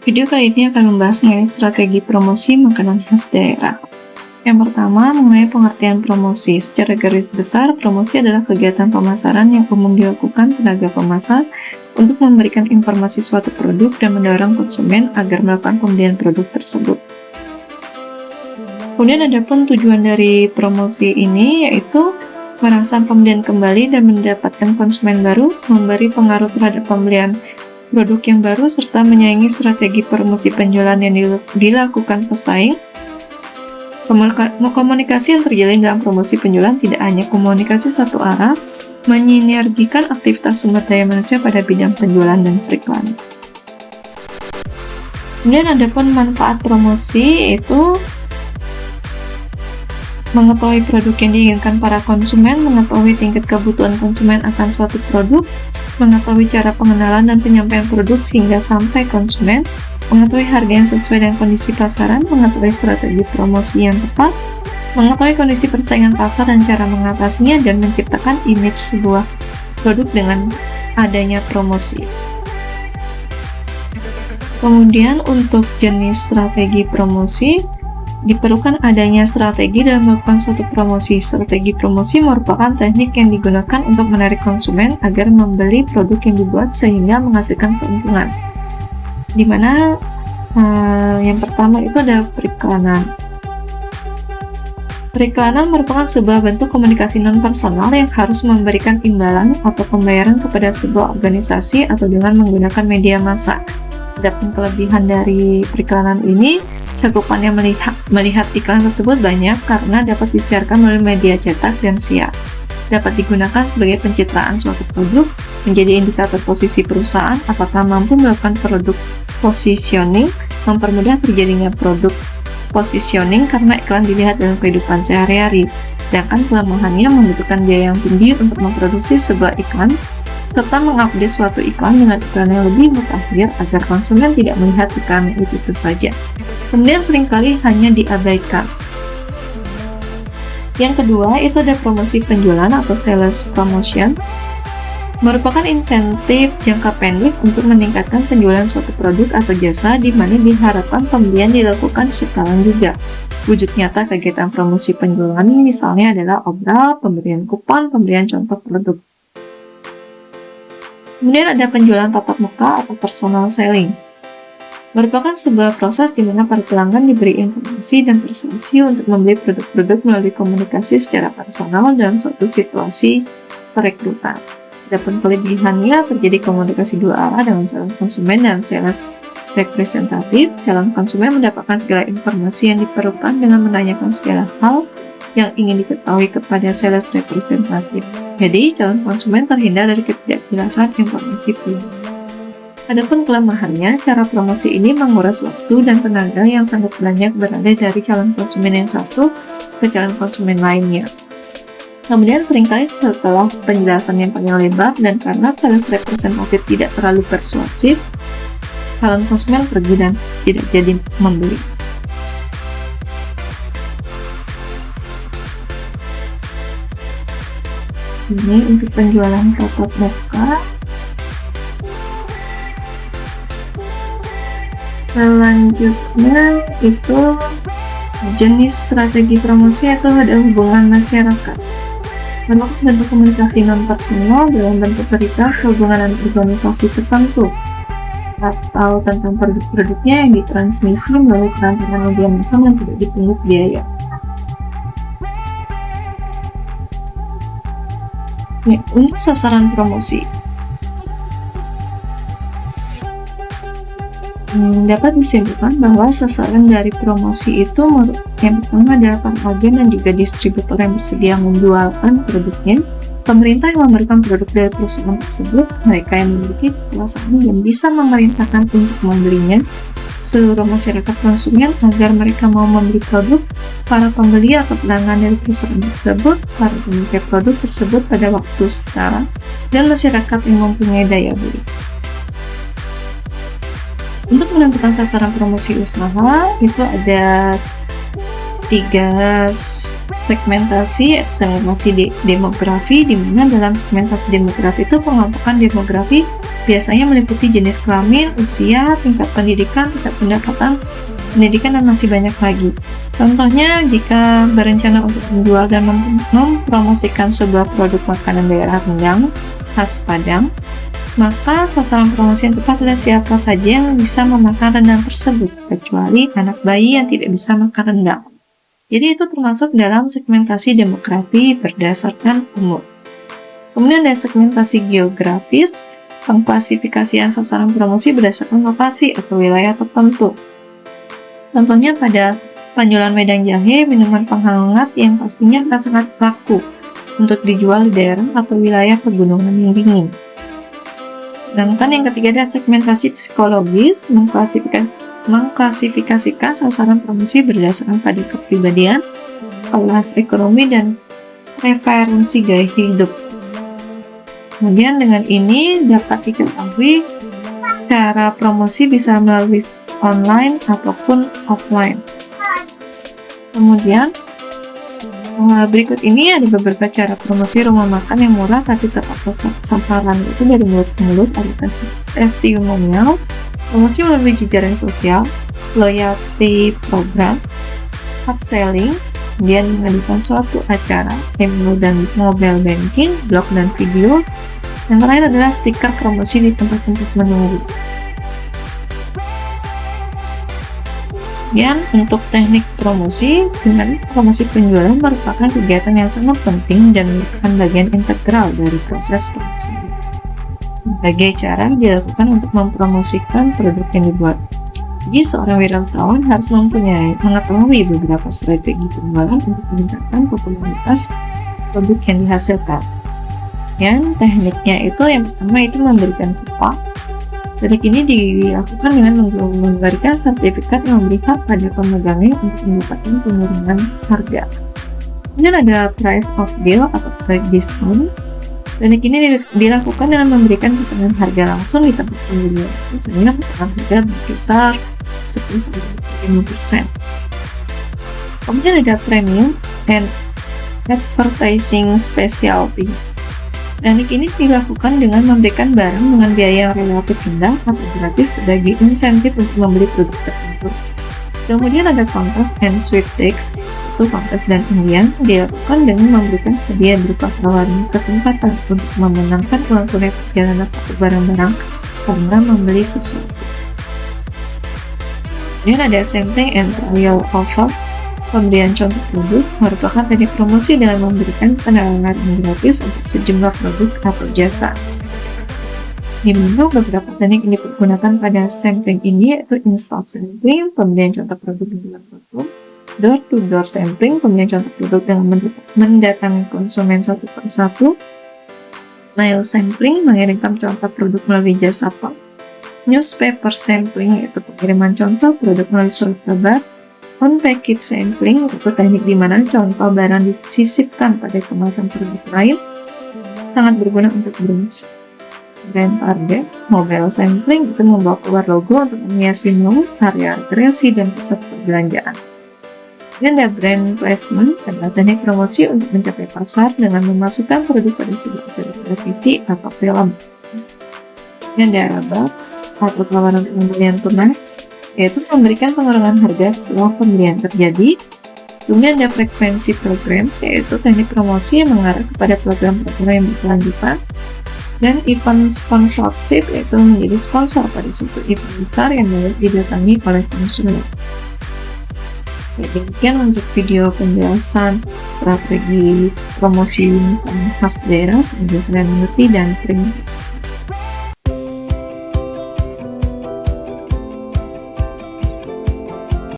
Video kali ini akan membahas mengenai strategi promosi makanan khas daerah. Yang pertama, mengenai pengertian promosi. Secara garis besar, promosi adalah kegiatan pemasaran yang umum dilakukan tenaga pemasar untuk memberikan informasi suatu produk dan mendorong konsumen agar melakukan pembelian produk tersebut. Kemudian ada pun tujuan dari promosi ini yaitu merangsang pembelian kembali dan mendapatkan konsumen baru, memberi pengaruh terhadap pembelian produk yang baru, serta menyaingi strategi promosi penjualan yang dilakukan pesaing. Komunikasi yang terjalin dalam promosi penjualan tidak hanya komunikasi satu arah, menyinergikan aktivitas sumber daya manusia pada bidang penjualan dan periklanan. Kemudian ada pun manfaat promosi, yaitu mengetahui produk yang diinginkan para konsumen, mengetahui tingkat kebutuhan konsumen akan suatu produk, mengetahui cara pengenalan dan penyampaian produk sehingga sampai konsumen, mengetahui harga yang sesuai dengan kondisi pasaran, mengetahui strategi promosi yang tepat, mengetahui kondisi persaingan pasar dan cara mengatasinya, dan menciptakan image sebuah produk dengan adanya promosi. Kemudian untuk jenis strategi promosi, diperlukan adanya strategi dalam melakukan suatu promosi. Strategi promosi merupakan teknik yang digunakan untuk menarik konsumen agar membeli produk yang dibuat sehingga menghasilkan keuntungan. Dimana yang pertama itu ada periklanan. Periklanan merupakan sebuah bentuk komunikasi non-personal yang harus memberikan imbalan atau pembayaran kepada sebuah organisasi atau dengan menggunakan media massa. Adapun kelebihan dari periklanan ini, cakupannya melihat iklan tersebut banyak karena dapat disiarkan melalui media cetak dan siar. Dapat digunakan sebagai pencitraan suatu produk, menjadi indikator posisi perusahaan, apakah mampu melakukan produk positioning, mempermudah terjadinya produk positioning karena iklan dilihat dalam kehidupan sehari-hari. Sedangkan kelemahannya membutuhkan biaya yang tinggi untuk memproduksi sebuah iklan, serta mengupdate suatu iklan dengan iklan yang lebih mutakhir agar konsumen tidak melihat iklan itu saja. Kemudian seringkali hanya diabaikan. Yang kedua, itu ada promosi penjualan atau sales promotion. Merupakan insentif jangka pendek untuk meningkatkan penjualan suatu produk atau jasa di mana diharapkan pembelian dilakukan sekarang juga. Wujud nyata kegiatan promosi penjualan ini misalnya adalah obral, pemberian kupon, pemberian contoh produk. Kemudian ada penjualan tatap muka atau personal selling. Merupakan sebuah proses di mana para pelanggan diberi informasi dan persuasi untuk membeli produk-produk melalui komunikasi secara personal dalam suatu situasi perekrutan. Adapun kelebihannya, terjadi komunikasi dua arah dengan calon konsumen dan sales representatif. Calon konsumen mendapatkan segala informasi yang diperlukan dengan menanyakan segala hal yang ingin diketahui kepada sales representatif. Jadi, calon konsumen terhindar dari ketidakjelasan informasi pribadi. Adapun kelemahannya, cara promosi ini menguras waktu dan tenaga yang sangat banyak berada dari calon konsumen yang satu ke calon konsumen lainnya. Kemudian seringkali setelah penjelasan yang panjang lebar dan karena sales representatif tidak terlalu persuasif, calon konsumen pergi dan tidak jadi membeli. Ini untuk penjualan tatap muka. Selanjutnya itu jenis strategi promosi atau ada hubungan masyarakat. Merupakan bentuk komunikasi non-personal dalam bentuk berita sehubungan dengan organisasi tertentu atau tentang produk-produknya yang ditransmisi melalui perantaraan media massa yang tidak dipungut biaya. Ya, untuk sasaran promosi, dapat disimpulkan bahwa sasaran dari promosi itu yang pertama adalah para agen dan juga distributor yang bersedia menjualkan produknya, pemerintah yang memberikan produk dari perusahaan tersebut, mereka yang memiliki kekuasaan dan bisa memerintahkan untuk membelinya, seluruh masyarakat konsumen agar mereka mau membeli produk, para pembeli atau pelanggan dari perusahaan tersebut, para pemilik produk tersebut pada waktu sekarang, dan masyarakat yang mempunyai daya beli. Untuk menentukan sasaran promosi usaha, itu ada 3 segmentasi, yaitu segmentasi demografi, di mana dalam segmentasi demografi itu pengelompokan demografi biasanya meliputi jenis kelamin, usia, tingkat pendidikan, tingkat pendapatan, pendidikan, dan masih banyak lagi. Contohnya, jika berencana untuk menjual dan mempromosikan sebuah produk makanan daerah Rendang khas Padang, maka sasaran promosi yang tepat adalah siapa saja yang bisa memakan rendang tersebut, kecuali anak bayi yang tidak bisa makan rendang. Jadi itu termasuk dalam segmentasi demokrasi berdasarkan umur. Kemudian ada segmentasi geografis, pengklasifikasian sasaran promosi berdasarkan lokasi atau wilayah tertentu. Contohnya pada penjualan wedang jahe, minuman penghangat yang pastinya akan sangat laku untuk dijual di daerah atau wilayah pegunungan yang dingin. Sedangkan yang ketiga ada segmentasi psikologis, mengklasifikasikan sasaran promosi berdasarkan pada kepribadian, kelas ekonomi, dan preferensi gaya hidup. Kemudian dengan ini dapat diketahui cara promosi bisa melalui online ataupun offline. Kemudian berikut ini ada beberapa cara promosi rumah makan yang murah tapi tepat sasaran, itu dari mulut ke mulut, ada testimonial, promosi melalui jejaring sosial, loyalty program, upselling, kemudian mengadakan suatu acara, email dan mobile banking, blog dan video. Yang terakhir adalah stiker promosi di tempat-tempat menunggu. Kemudian untuk teknik promosi, dengan promosi penjualan merupakan kegiatan yang sangat penting dan merupakan bagian integral dari proses pemasaran. Berbagai cara dilakukan untuk mempromosikan produk yang dibuat. Jadi seorang wirausahawan harus mengetahui beberapa strategi penjualan untuk meningkatkan popularitas produk yang dihasilkan. Yang tekniknya itu yang pertama itu memberikan kupon. Teknik ini dilakukan dengan memberikan sertifikat yang memberi hak pada pemegangnya untuk mendapatkan penurunan harga. Kemudian ada price of deal atau price discount. Teknik ini dilakukan dengan memberikan potongan harga langsung di tempat pembelian. Misalnya potongan harga berkisar 10-15%. Kemudian ada premium and advertising specialties. Teknik ini dilakukan dengan memberikan barang dengan biaya yang relatif rendah atau gratis sebagai insentif untuk membeli produk tertentu. Kemudian ada contest and sweepstakes, itu kontes dan undian, dilakukan dengan memberikan hadiah berupa tawaran kesempatan untuk memenangkan uang tunai perjalanan atau barang-barang karena membeli sesuatu. Kemudian ada sampling and trial offer. Pemberian contoh produk merupakan teknik promosi dengan memberikan penawaran gratis untuk sejumlah produk atau jasa. Di mana beberapa teknik yang dipergunakan pada sampling ini yaitu install sampling, pemberian contoh produk dengan produk, door-to-door sampling, pemberian contoh produk dengan mendatangi konsumen satu persatu, mail sampling, mengirimkan contoh produk melalui jasa pos, newspaper sampling, yaitu pengiriman contoh produk melalui surat kabar, on-package sampling, itu teknik di mana contoh barang disisipkan pada kemasan produk lain, sangat berguna untuk brand target. Mobile sampling itu membawa keluar logo untuk menghiasi mall, area rekreasi, dan pusat perbelanjaan. Dan ada brand placement, adalah teknik promosi untuk mencapai pasar dengan memasukkan produk pada sebuah televisi atau film. Dan ada rabat atau tawaran pembelian tunai, yaitu memberikan pengurangan harga setelah pembelian terjadi. Kemudian ada frekuensi program, yaitu teknik promosi yang mengarah kepada program-program yang berkelanjutan. Dan event sponsorship, yaitu menjadi sponsor pada suatu event besar yang dapat didatangi oleh konsumen. Demikian untuk video penjelasan strategi promosi khas daerah, semoga kalian mengerti dan terima kasih.